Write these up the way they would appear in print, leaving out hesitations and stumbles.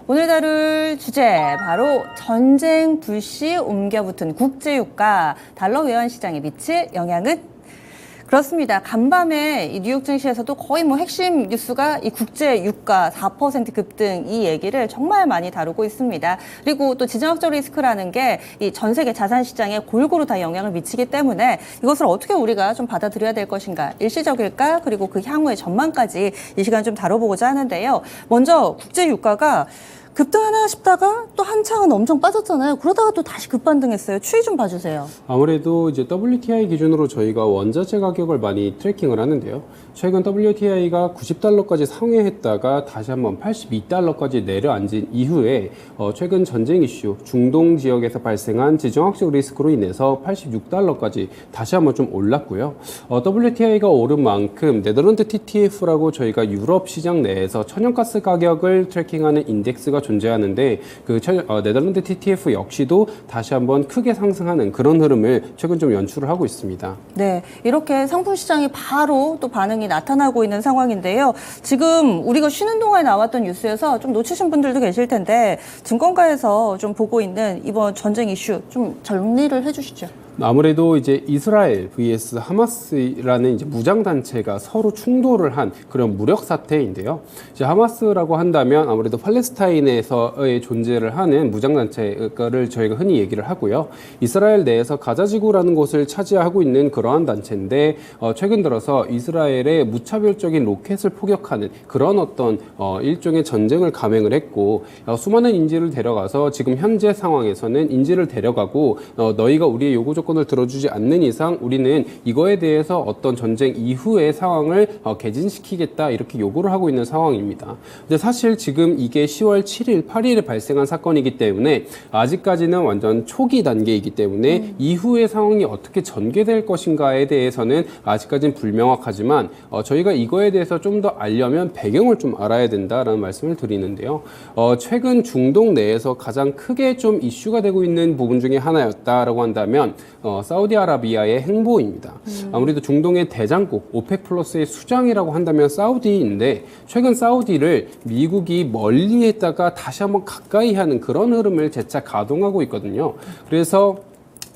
오늘 다룰 주제 바로 전쟁 불씨 옮겨붙은 국제유가, 달러 외환 시장에 미칠 영향은? 그렇습니다. 간밤에 이 뉴욕 증시에서도 거의 핵심 뉴스가 이 국제 유가 4% 급등 이 얘기를 정말 많이 다루고 있습니다. 그리고 또 지정학적 리스크라는 게 이 전 세계 자산 시장에 골고루 다 영향을 미치기 때문에 이것을 어떻게 우리가 좀 받아들여야 될 것인가, 일시적일까, 그리고 그 향후의 전망까지 이 시간 좀 다뤄보고자 하는데요. 먼저 국제 유가가 급등하나 싶다가 또 한창은 엄청 빠졌잖아요. 그러다가 또 다시 급반등했어요. 추이 좀 봐주세요. 아무래도 이제 WTI 기준으로 저희가 원자재 가격을 많이 트래킹을 하는데요. 최근 WTI가 90달러까지 상회했다가 다시 한번 82달러까지 내려앉은 이후에 최근 전쟁 이슈, 중동 지역에서 발생한 지정학적 리스크로 인해서 86달러까지 다시 한번 좀 올랐고요. WTI가 오른 만큼 네덜란드 TTF라고 저희가 유럽 시장 내에서 천연가스 가격을 트래킹하는 인덱스가 존재하는데 그 네덜란드 TTF 역시도 다시 한번 크게 상승하는 그런 흐름을 최근 좀 연출을 하고 있습니다. 네, 이렇게 상품 시장이 바로 또 반응이 나타나고 있는 상황인데요. 지금 우리가 쉬는 동안에 나왔던 뉴스에서 좀 놓치신 분들도 계실 텐데 증권가에서 좀 보고 있는 이번 전쟁 이슈 좀 정리를 해주시죠. 아무래도 이제 이스라엘 vs 하마스라는 이제 무장단체가 서로 충돌을 한 그런 무력 사태인데요. 이제 하마스라고 한다면 아무래도 팔레스타인에서의 존재를 하는 무장단체를 저희가 흔히 얘기를 하고요. 이스라엘 내에서 가자지구라는 곳을 차지하고 있는 그러한 단체인데 최근 들어서 이스라엘의 무차별적인 로켓을 포격하는 그런 어떤 일종의 전쟁을 감행을 했고 수많은 인질을 데려가서 지금 현재 상황에서는 인질을 데려가고 너희가 우리의 요구 조건을 들어주지 않는 이상 우리는 이거에 대해서 어떤 전쟁 이후의 상황을 개진시키겠다 이렇게 요구를 하고 있는 상황입니다. 근데 사실 지금 이게 10월 7일, 8일에 발생한 사건이기 때문에 아직까지는 완전 초기 단계이기 때문에 이후의 상황이 어떻게 전개될 것인가에 대해서는 아직까지는 불명확하지만 저희가 이거에 대해서 좀 더 알려면 배경을 좀 알아야 된다라는 말씀을 드리는데요. 최근 중동 내에서 가장 크게 좀 이슈가 되고 있는 부분 중에 하나였다라고 한다면 사우디아라비아의 행보입니다. 아무래도 중동의 대장국 오펙 플러스의 수장이라고 한다면 사우디인데 최근 사우디를 미국이 멀리했다가 다시 한번 가까이 하는 그런 흐름을 재차 가동하고 있거든요. 그래서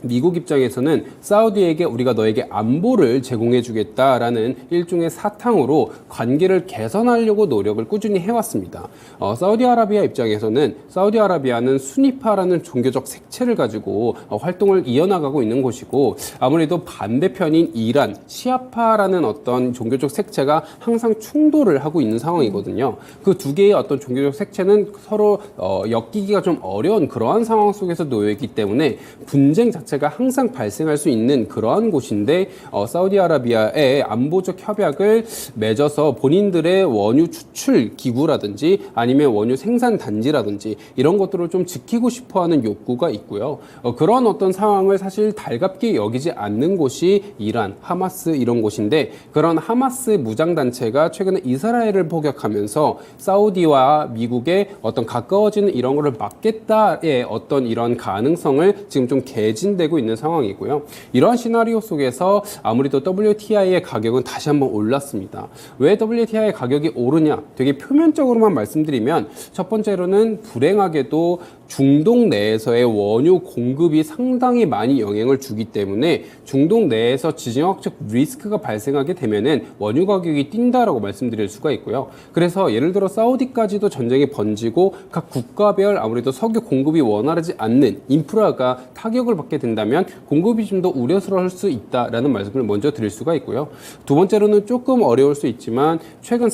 미국 입장에서는 사우디에게 우리가 너에게 안보를 제공해 주겠다라는 일종의 사탕으로 관계를 개선하려고 노력을 꾸준히 해왔습니다. 사우디아라비아 입장에서는 사우디아라비아는 수니파라는 종교적 색채를 가지고 활동을 이어나가고 있는 곳이고 아무래도 반대편인 이란, 시아파라는 어떤 종교적 색채가 항상 충돌을 하고 있는 상황이거든요. 그 두 개의 어떤 종교적 색채는 서로 엮이기가 좀 어려운 그러한 상황 속에서 놓여 있기 때문에 분쟁 자체가 항상 발생할 수 있는 그러한 곳인데 사우디아라비아의 안보적 협약을 맺어서 본인들의 원유 추출 기구라든지 아니면 원유 생산 단지라든지 이런 것들을 좀 지키고 싶어하는 욕구가 있고요. 그런 어떤 상황을 사실 달갑게 여기지 않는 곳이 이란, 하마스 이런 곳인데 그런 하마스 무장단체가 최근에 이스라엘을 포격하면서 사우디와 미국의 어떤 가까워지는 이런 거를 막겠다의 어떤 이런 가능성을 지금 좀 개진되고 있는 상황이고요. 이러한 시나리오 속에서 아무래도 WTI의 가격은 다시 한번 올랐습니다. 왜 WTI의 가격이 오르냐? 되게 표면적으로만 말씀드리면 첫 번째로는 불행하게도 중동 내에서의 원유 공급이 상당히 많이 영향을 주기 때문에 중동 내에서 지정학적 리스크가 발생하게 되면은 원유 가격이 뛴다라고 말씀드릴 수가 있고요. 그래서 예를 들어 사우디까지도 전쟁이 번지고 각 국가별 아무래도 석유 공급이 원활하지 않는 인프라가 타격을 받게 된다면 공급이 좀 더 우려스러울 수 있다라는 말씀을 먼저 드릴 수가 있고요. 두 번째로는 조금 어려울 수 있지만 최근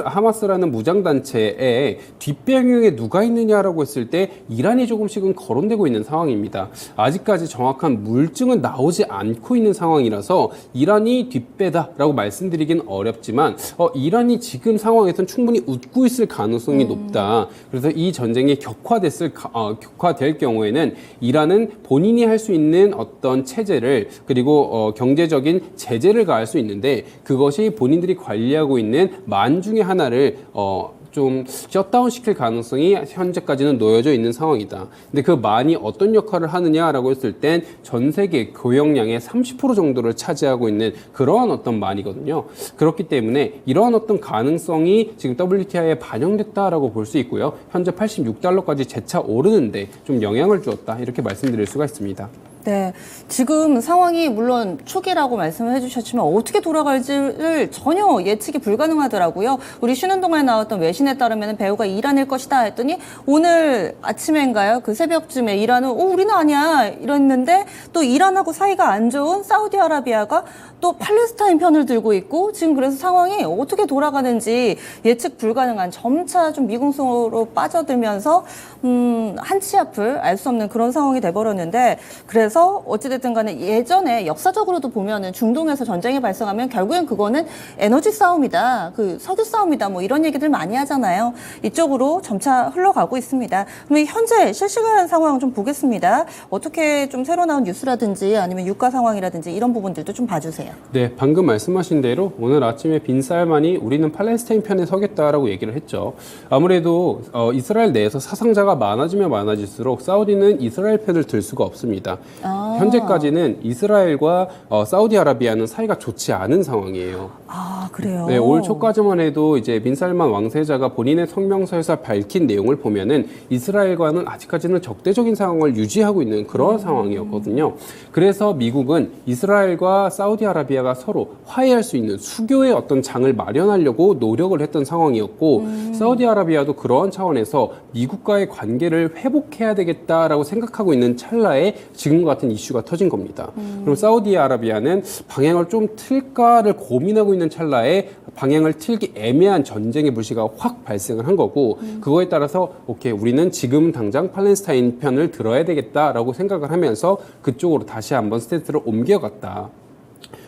하마스라는 무장단체의 뒷배경에 누가 있느냐라고 했을 때 이란이 조금씩은 거론되고 있는 상황입니다. 아직까지 정확한 물증은 나오지 않고 있는 상황이라서 이란이 뒷배다라고 말씀드리긴 어렵지만 이란이 지금 상황에서는 충분히 웃고 있을 가능성이 높다. 그래서 이 전쟁이 격화될 경우에는 이란은 본인이 할 수 있는 어떤 체제를 그리고 경제적인 제재를 가할 수 있는데 그것이 본인들이 관리하고 있는 만 중에 하나를 좀 셧다운 시킬 가능성이 현재까지는 놓여져 있는 상황이다. 근데 그 만이 어떤 역할을 하느냐라고 했을 땐 전 세계 교역량의 30% 정도를 차지하고 있는 그러한 어떤 만이거든요. 그렇기 때문에 이러한 어떤 가능성이 지금 WTI에 반영됐다라고 볼 수 있고요. 현재 86달러까지 재차 오르는데 좀 영향을 주었다. 이렇게 말씀드릴 수가 있습니다. 네, 지금 상황이 물론 초기라고 말씀을 해주셨지만 어떻게 돌아갈지를 전혀 예측이 불가능하더라고요. 우리 쉬는 동안에 나왔던 외신에 따르면 배우가 이란일 것이다 했더니 오늘 아침인가요? 그 새벽쯤에 이란은 우리는 아니야 이랬는데 또 이란하고 사이가 안 좋은 사우디아라비아가 또 팔레스타인 편을 들고 있고 지금 그래서 상황이 어떻게 돌아가는지 예측 불가능한 점차 좀 미궁성으로 빠져들면서 한치 앞을 알 수 없는 그런 상황이 돼버렸는데 그래서 어찌됐든 간에 예전에 역사적으로도 보면은 중동에서 전쟁이 발생하면 결국엔 그거는 에너지 싸움이다. 그 석유 싸움이다. 뭐 이런 얘기들 많이 하잖아요. 이쪽으로 점차 흘러가고 있습니다. 그럼 현재 실시간 상황 좀 보겠습니다. 어떻게 좀 새로 나온 뉴스라든지 아니면 유가 상황이라든지 이런 부분들도 좀 봐주세요. 네, 방금 말씀하신 대로 오늘 아침에 빈 살만이 우리는 팔레스타인 편에 서겠다라고 얘기를 했죠. 아무래도 이스라엘 내에서 사상자가 많아지면 많아질수록 사우디는 이스라엘 편을 들 수가 없습니다. 현재까지는 이스라엘과 사우디아라비아는 사이가 좋지 않은 상황이에요. 아, 그래요? 네, 올 초까지만 해도 이제 빈 살만 왕세자가 본인의 성명서에서 밝힌 내용을 보면은 이스라엘과는 아직까지는 적대적인 상황을 유지하고 있는 그런 상황이었거든요. 그래서 미국은 이스라엘과 사우디아라비아가 서로 화해할 수 있는 수교의 어떤 장을 마련하려고 노력을 했던 상황이었고 사우디아라비아도 그러한 차원에서 미국과의 관계를 회복해야 되겠다라고 생각하고 있는 찰나에 지금과 같은 이슈가 터진 겁니다. 그럼 사우디아라비아는 방향을 좀 틀까를 고민하고 있는 찰나에 방향을 틀기 애매한 전쟁의 불씨가 확 발생을 한 거고 그거에 따라서 오케이 우리는 지금 당장 팔레스타인 편을 들어야 되겠다라고 생각을 하면서 그쪽으로 다시 한번 스탠스를 옮겨갔다.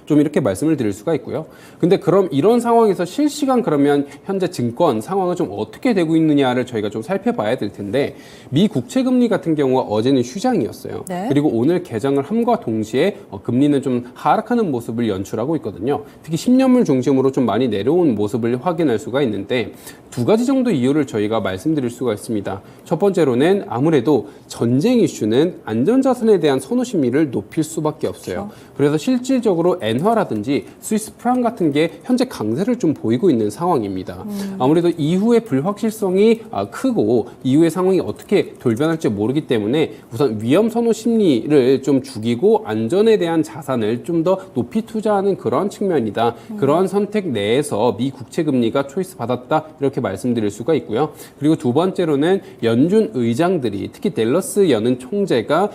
좀 이렇게 말씀을 드릴 수가 있고요. 근데 그럼 이런 상황에서 실시간 그러면 현재 증권 상황은 좀 어떻게 되고 있느냐를 저희가 좀 살펴봐야 될 텐데 미 국채 금리 같은 경우가 어제는 휴장이었어요. 네. 그리고 오늘 개장을 함과 동시에 금리는 좀 하락하는 모습을 연출하고 있거든요. 특히 10년물 중심으로 좀 많이 내려온 모습을 확인할 수가 있는데 두 가지 정도 이유를 저희가 말씀드릴 수가 있습니다. 첫 번째로는 아무래도 전쟁 이슈는 안전자산에 대한 선호 심리를 높일 수밖에 없어요. 그래서 실질적으로 엔화라든지 스위스 프랑 같은 게 현재 강세를 좀 보이고 있는 상황입니다. 아무래도 이후의 불확실성이 크고 이후의 상황이 어떻게 돌변할지 모르기 때문에 우선 위험 선호 심리를 좀 죽이고 안전에 대한 자산을 좀 더 높이 투자하는 그런 측면이다. 그러한 선택 내에서 미 국채 금리가 초이스 받았다. 이렇게 말씀드릴 수가 있고요. 그리고 두 번째로는 연준 의장들이 특히 댈러스 연은 총재가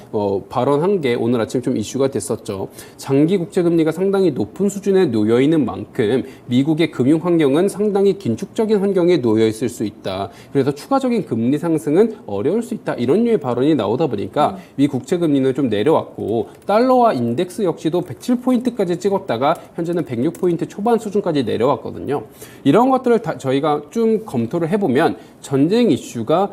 발언한 게 오늘 아침 좀 이슈가 됐었죠. 장기 국채 금리가 상당히 높은 수준에 놓여 있는 만큼 미국의 금융 환경은 상당히 긴축적인 환경에 놓여 있을 수 있다. 그래서 추가적인 금리 상승은 어려울 수 있다. 이런 류의 발언이 나오다 보니까 미 국채 금리는 좀 내려왔고 달러와 인덱스 역시도 107포인트까지 찍었다가 현재는 106포인트 초반 수준까지 내려왔거든요. 이런 것들을 저희가 좀 검토를 해보면 전쟁 이슈가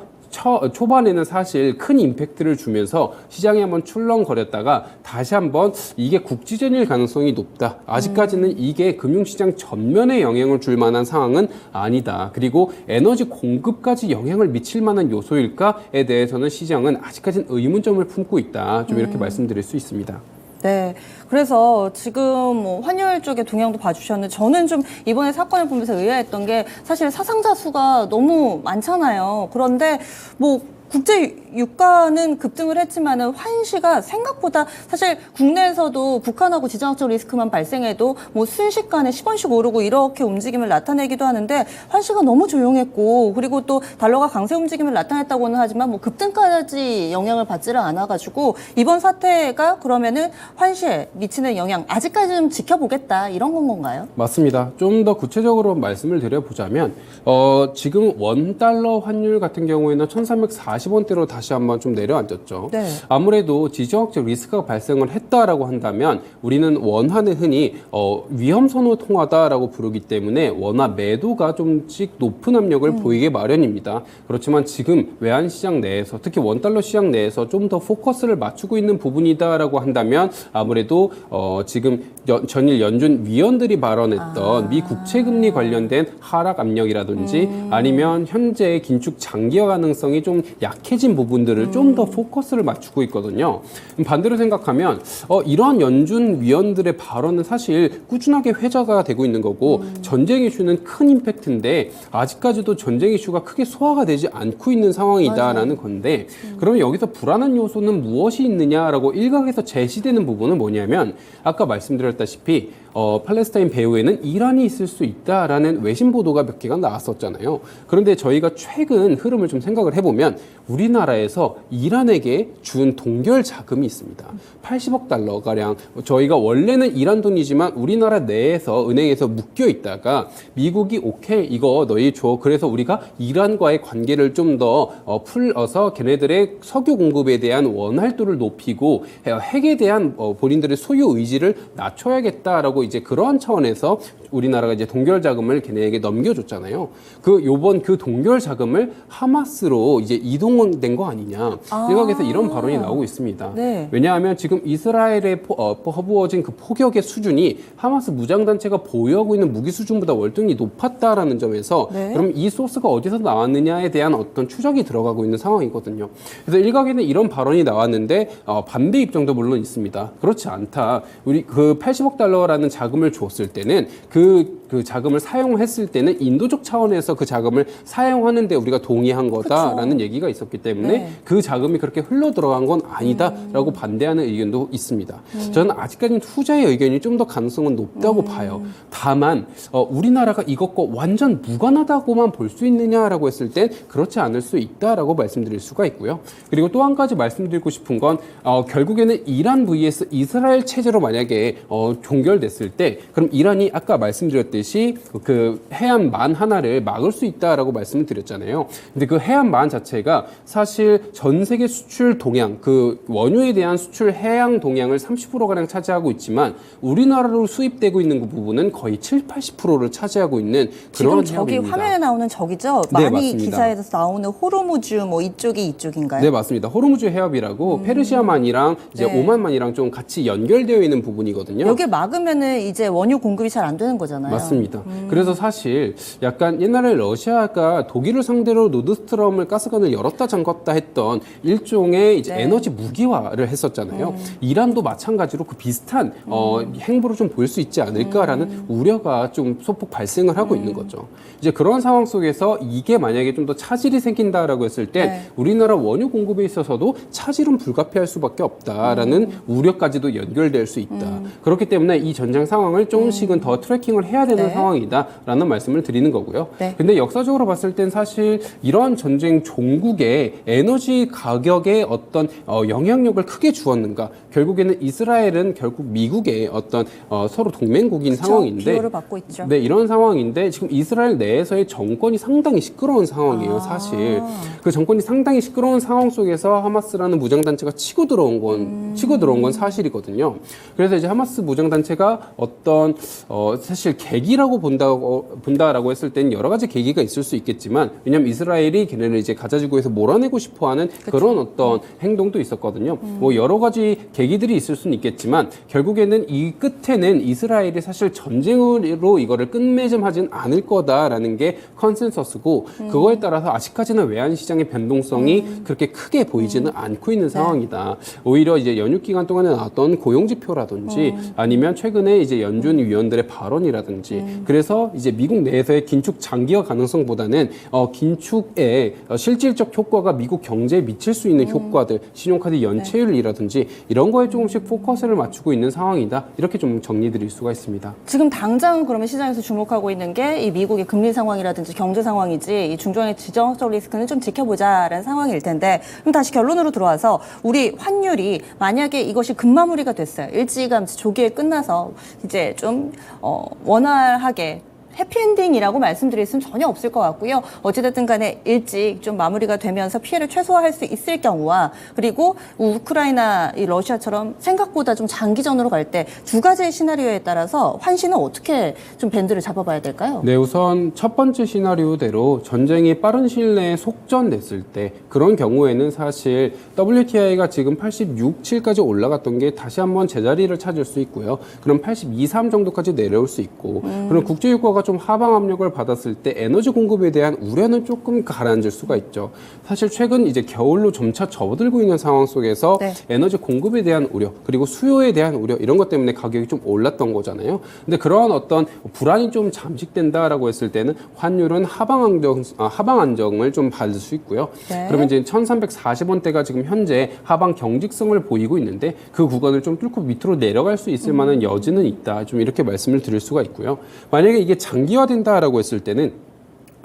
초반에는 사실 큰 임팩트를 주면서 시장에 한번 출렁거렸다가 다시 한번 이게 국지전일 가능성이 높다. 아직까지는 이게 금융시장 전면에 영향을 줄 만한 상황은 아니다. 그리고 에너지 공급까지 영향을 미칠 만한 요소일까에 대해서는 시장은 아직까지는 의문점을 품고 있다. 좀 이렇게 말씀드릴 수 있습니다. 네. 그래서 지금 뭐 환율 쪽에 동향도 봐주셨는데 저는 좀 이번에 사건을 보면서 의아했던 게 사실 사상자 수가 너무 많잖아요. 그런데 뭐 국제 유가는 급등을 했지만은 환시가 생각보다 사실 국내에서도 북한하고 지정학적 리스크만 발생해도 뭐 순식간에 10원씩 오르고 이렇게 움직임을 나타내기도 하는데 환시가 너무 조용했고 그리고 또 달러가 강세 움직임을 나타냈다고는 하지만 뭐 급등까지 영향을 받지를 않아가지고 이번 사태가 그러면은 환시에 미치는 영향 아직까지 좀 지켜보겠다 이런 건가요? 맞습니다. 좀 더 구체적으로 말씀을 드려보자면 지금 $1 환율 같은 경우에는 1340 40원대로 다시 한번 좀 내려앉았죠. 네. 아무래도 지정학적 리스크가 발생을 했다라고 한다면 우리는 원화는 흔히 위험 선호 통화다라고 부르기 때문에 원화 매도가 좀씩 높은 압력을 보이게 마련입니다. 그렇지만 지금 외환 시장 내에서 특히 원달러 시장 내에서 좀 더 포커스를 맞추고 있는 부분이다라고 한다면 아무래도 지금 전일 연준 위원들이 발언했던 미 국채 금리 관련된 하락 압력이라든지 아니면 현재 긴축 장기화 가능성이 좀 약해진 부분들을 좀 더 포커스를 맞추고 있거든요. 반대로 생각하면 이러한 연준 위원들의 발언은 사실 꾸준하게 회자가 되고 있는 거고 전쟁 이슈는 큰 임팩트인데 아직까지도 전쟁 이슈가 크게 소화가 되지 않고 있는 상황이다라는 건데 그러면 여기서 불안한 요소는 무엇이 있느냐라고 일각에서 제시되는 부분은 뭐냐면 아까 말씀드렸다시피 팔레스타인 배후에는 이란이 있을 수 있다라는 외신 보도가 몇 개가 나왔었잖아요. 그런데 저희가 최근 흐름을 좀 생각을 해보면 우리나라에서 이란에게 준 동결 자금이 있습니다. 80억 달러가량 저희가 원래는 이란 돈이지만 우리나라 내에서 은행에서 묶여 있다가 미국이 오케이 이거 너희 줘. 그래서 우리가 이란과의 관계를 좀 더 풀어서 걔네들의 석유 공급에 대한 원활도를 높이고 핵에 대한 본인들의 소유 의지를 낮춰야겠다라고 이제 그러한 차원에서 우리나라가 이제 동결 자금을 걔네에게 넘겨줬잖아요. 요번 그 동결 자금을 하마스로 이제 이동된 거 아니냐. 일각에서 이런 발언이 나오고 있습니다. 네. 왜냐하면 지금 이스라엘에 허부어진 그 포격의 수준이 하마스 무장단체가 보유하고 있는 무기 수준보다 월등히 높았다라는 점에서 네. 그럼 이 소스가 어디서 나왔느냐에 대한 어떤 추적이 들어가고 있는 상황이거든요. 그래서 일각에는 이런 발언이 나왔는데 반대 입장도 물론 있습니다. 그렇지 않다. 우리 그 80억 달러라는 자금을 줬을 때는 그 자금을 사용했을 때는 인도적 차원에서 그 자금을 사용하는데 우리가 동의한 거다라는 얘기가 있었기 때문에 네. 그 자금이 그렇게 흘러 들어간 건 아니다라고 반대하는 의견도 있습니다. 저는 아직까지는 투자의 의견이 좀 더 가능성은 높다고 봐요. 다만 우리나라가 이것과 완전 무관하다고만 볼 수 있느냐라고 했을 땐 그렇지 않을 수 있다라고 말씀드릴 수가 있고요. 그리고 또 한 가지 말씀드리고 싶은 건 결국에는 이란 vs 이스라엘 체제로 만약에 종결됐을 때 그럼 이란이 아까 말씀드렸듯이 그 해안만 하나를 막을 수 있다라고 말씀을 드렸잖아요. 근데 그 해안만 자체가 사실 전 세계 수출 동향, 그 원유에 대한 수출 해양 동향을 30%가량 차지하고 있지만 우리나라로 수입되고 있는 그 부분은 거의 80%를 차지하고 있는 그런 지금 저기 해역입니다. 화면에 나오는 저기죠? 네, 많이 맞습니다. 기사에서 나오는 호르무즈 뭐 이쪽이 이쪽인가요? 네, 맞습니다. 호르무즈 해협이라고 페르시아만이랑 이제 네. 오만만이랑 좀 같이 연결되어 있는 부분이거든요. 여기 막으면은 이제 원유 공급이 잘 안 되는 거잖아요. 맞습니다. 그래서 사실 약간 옛날에 러시아가 독일을 상대로 노드스트럼을 가스관을 열었다 잠갔다 했던 일종의 이제 네. 에너지 무기화를 했었잖아요. 이란도 마찬가지로 그 비슷한 행보를 좀 보일 수 있지 않을까라는 우려가 좀 소폭 발생을 하고 있는 거죠. 이제 그런 상황 속에서 이게 만약에 좀 더 차질이 생긴다라고 했을 때 네. 우리나라 원유 공급에 있어서도 차질은 불가피할 수밖에 없다라는 우려까지도 연결될 수 있다. 그렇기 때문에 이 전쟁 상황을 조금씩은 더 트래킹을 해야 되는 네. 상황이다라는 말씀을 드리는 거고요. 네. 근데 역사적으로 봤을 땐 사실 이러한 전쟁 종국의 에너지 가격에 어떤 영향력을 크게 주었는가? 결국에는 이스라엘은 결국 미국의 어떤 서로 동맹국인 상황인데 비호를 받고 있죠. 네, 이런 상황인데 지금 이스라엘 내에서의 정권이 상당히 시끄러운 상황이에요, 사실. 그 정권이 상당히 시끄러운 상황 속에서 하마스라는 무장단체가 치고 들어온 건 사실이거든요. 그래서 이제 하마스 무장단체가 어떤 사실 계기라고 본다라고 했을 때는 여러 가지 계기가 있을 수 있겠지만 왜냐하면 이스라엘이 걔네를 이제 가자지구에서 몰아내고 싶어하는 그런 어떤 행동도 있었거든요. 뭐 여러 가지 계기들이 있을 수는 있겠지만 결국에는 이 끝에는 이스라엘이 사실 전쟁으로 이거를 끝맺음하진 않을 거다라는 게 컨센서스고 그거에 따라서 아직까지는 외환 시장의 변동성이 그렇게 크게 보이지는 않고 있는 상황이다. 오히려 이제 연휴 기간 동안에 나왔던 고용 지표라든지 아니면 최근에 이제 연준 위원들의 발언이라든지 그래서 이제 미국 내에서의 긴축 장기화 가능성보다는 긴축의 실질적 효과가 미국 경제에 미칠 수 있는 효과들, 신용카드 연체율이라든지 이런 거에 조금씩 포커스를 맞추고 있는 상황이다. 이렇게 좀 정리드릴 수가 있습니다. 지금 당장 그러면 시장에서 주목하고 있는 게 이 미국의 금리 상황이라든지 경제 상황이지 이 중동의 지정학적 리스크는 좀 지켜보자라는 상황일 텐데 그럼 다시 결론으로 들어와서 우리 환율이 만약에 이것이 급마무리가 됐어요. 일찌감치 조기에 끝나서 이제 좀 원활하게 해피엔딩이라고 말씀드릴 수는 전혀 없을 것 같고요. 어찌됐든 간에 일찍 좀 마무리가 되면서 피해를 최소화할 수 있을 경우와 그리고 우크라이나, 이 러시아처럼 생각보다 좀 장기전으로 갈 때 두 가지의 시나리오에 따라서 환시는 어떻게 좀 밴드를 잡아봐야 될까요? 네, 우선 첫 번째 시나리오대로 전쟁이 빠른 시일 내에 속전됐을 때 그런 경우에는 사실 WTI가 지금 86, 7까지 올라갔던 게 다시 한번 제자리를 찾을 수 있고요. 그럼 82, 3 정도까지 내려올 수 있고 그럼 국제유가가 좀 하방 압력을 받았을 때 에너지 공급에 대한 우려는 조금 가라앉을 수가 있죠. 사실 최근 이제 겨울로 점차 접어들고 있는 상황 속에서 네. 에너지 공급에 대한 우려 그리고 수요에 대한 우려 이런 것 때문에 가격이 좀 올랐던 거잖아요. 근데 그러한 어떤 불안이 좀 잠식된다라고 했을 때는 환율은 하방 안정을 좀 받을 수 있고요. 네. 그러면 이제 1,340원대가 지금 현재 하방 경직성을 보이고 있는데 그 구간을 좀 뚫고 밑으로 내려갈 수 있을 만한 여지는 있다. 좀 이렇게 말씀을 드릴 수가 있고요. 만약에 이게 장기화된다라고 했을 때는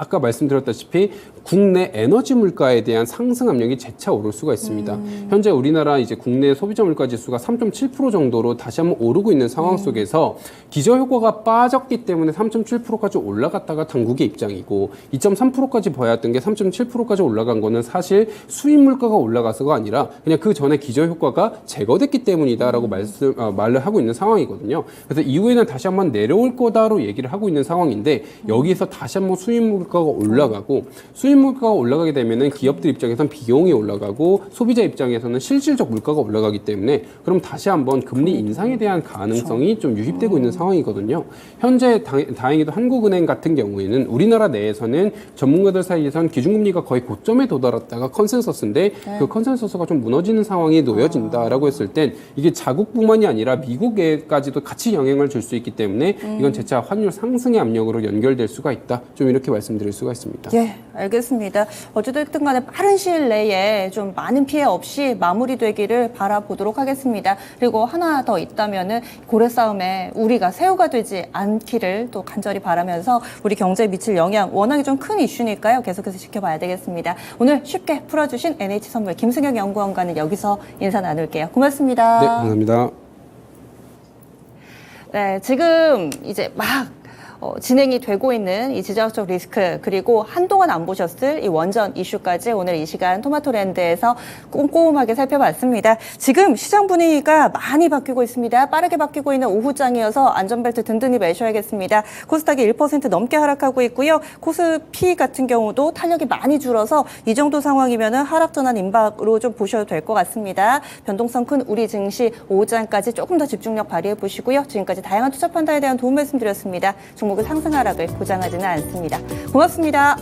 아까 말씀드렸다시피 국내 에너지 물가에 대한 상승 압력이 재차 오를 수가 있습니다. 현재 우리나라 이제 국내 소비자 물가 지수가 3.7% 정도로 다시 한번 오르고 있는 상황 속에서 기저효과가 빠졌기 때문에 3.7%까지 올라갔다가 당국의 입장이고 2.3%까지 봐야 했던 게 3.7%까지 올라간 거는 사실 수입 물가가 올라가서가 아니라 그냥 그 전에 기저효과가 제거됐기 때문이다라고 말을 하고 있는 상황이거든요. 그래서 이후에는 다시 한번 내려올 거다로 얘기를 하고 있는 상황인데 여기서 다시 한번 수입 물가가 올라가고 수입 물가가 올라가게 되면은 기업들 입장에서는 비용이 올라가고 소비자 입장에서는 실질적 물가가 올라가기 때문에 그럼 다시 한번 금리 인상에 대한 가능성이 좀 유입되고 있는 상황이거든요. 현재 다행히도 한국은행 같은 경우에는 우리나라 내에서는 전문가들 사이에선 기준금리가 거의 고점에 도달했다가 컨센서스인데 그 컨센서스가 좀 무너지는 상황이 놓여진다라고 했을 땐 이게 자국뿐만이 아니라 미국에까지도 같이 영향을 줄 수 있기 때문에 이건 재차 환율 상승의 압력으로 연결될 수가 있다. 좀 이렇게 말씀드릴 수가 있습니다. 예, 알겠습니다. 어찌됐든 간에 빠른 시일 내에 좀 많은 피해 없이 마무리되기를 바라보도록 하겠습니다. 그리고 하나 더 있다면은 고래 싸움에 우리가 새우가 되지 않기를 또 간절히 바라면서 우리 경제에 미칠 영향 워낙에 좀 큰 이슈니까요. 계속해서 지켜봐야 되겠습니다. 오늘 쉽게 풀어주신 NH선물 김승혁 연구원과는 여기서 인사 나눌게요. 고맙습니다. 네, 감사합니다. 네, 지금 이제 막 진행이 되고 있는 이 지정학적 리스크 그리고 한동안 안 보셨을 이 원전 이슈까지 오늘 이 시간 토마토랜드에서 꼼꼼하게 살펴봤습니다. 지금 시장 분위기가 많이 바뀌고 있습니다. 빠르게 바뀌고 있는 오후장이어서 안전벨트 든든히 매셔야겠습니다. 코스닥이 1% 넘게 하락하고 있고요. 코스피 같은 경우도 탄력이 많이 줄어서 이 정도 상황이면 하락 전환 임박으로 좀 보셔도 될 것 같습니다. 변동성 큰 우리 증시 오후장까지 조금 더 집중력 발휘해 보시고요. 지금까지 다양한 투자 판단에 대한 도움 말씀드렸습니다. 종목의 상승 하락을 보장하지는 않습니다. 고맙습니다.